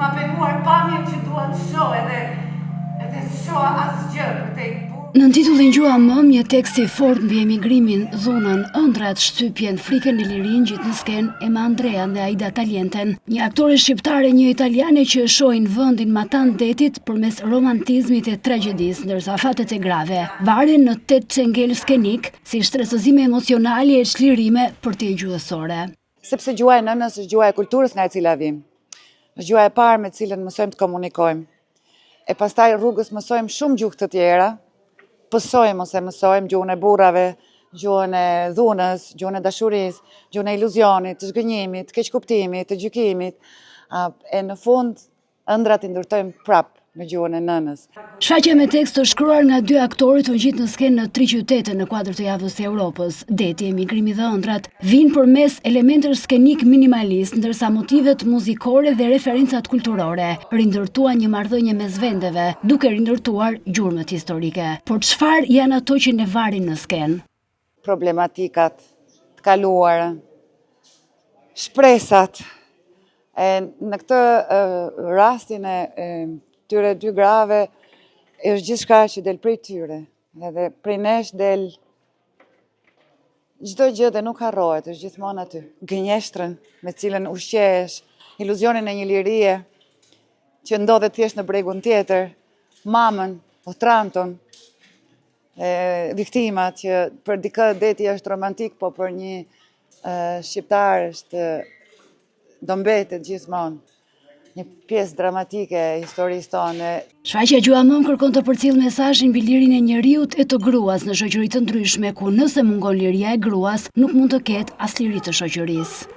ma penguar pamjen që duan të shoh edhe shoh asgjë për te Në titullin Gjua Mëm, një tekst i fort mbi emigrimin, dhunën, ëndrat, shtypjen, frikën e lirin gjithë në sken Emma Andrean dhe Aida Talienten, një aktore shqiptare, një italiane që shohin vendin matan detit përmes romantizmit e tragjedisë, ndërsa fatet e grave varen në 8 çengel skenik, si shtresëzime emocionale e çlirime për te gjuhësore. Sepse gjua e nënës është gjua e kulturës nga e cila vim. Është gjua e parë me cilën mësojmë të komunikojmë. E pastaj rrugës mësojmë shumë gjuhë të tjera, pësojmë ose mësojmë gjuhën e burrave, gjuhën e dhunës, gjuhën e dashurisë, gjuhën e iluzionit, të zgënjimit, të keqkuptimit, të gjykimit, e në fund ëndrat i ndërtojmë prapë me gjuhën e nënës. Shfaqja me tekst të shkruar nga 2 aktorit u gjit në skenë në 3 qytete në kuadër të javës së Europës. Deti, emigrimi dhe ëndrat vinë përmes elementësh skenik minimalist, ndërsa motivet muzikore dhe referencat kulturore rindërtuan një marrëdhënie mes vendeve, duke rindërtuar gjurmët historike. Por çfarë janë ato që ne varin në skenë? Problematikat të kaluara, shpresat. Në këtë rastin e tyre 2 grave, është gjithçka që del prej tyre, edhe prej nesh del çdo gjë dhe nuk harrohet, është gjithmonë aty. Gënjeshtrën me cilën ushqehesh, iluzionin e një lirie që ndodhet thjesht në bregun tjetër, mamën, otranton, viktimat që për dikë deti është romantik, po për një shqiptar është do mbetet gjithmonë një pjesë dramatike e historisë tonë. Shfaqja Gjua Mëm kërkon të përcjellë mesazhin mbi lirinë e njeriut e të gruas në shoqëri të ndryshme, ku nëse mungon liria e gruas, nuk mund të ketë as liri të shoqërisë.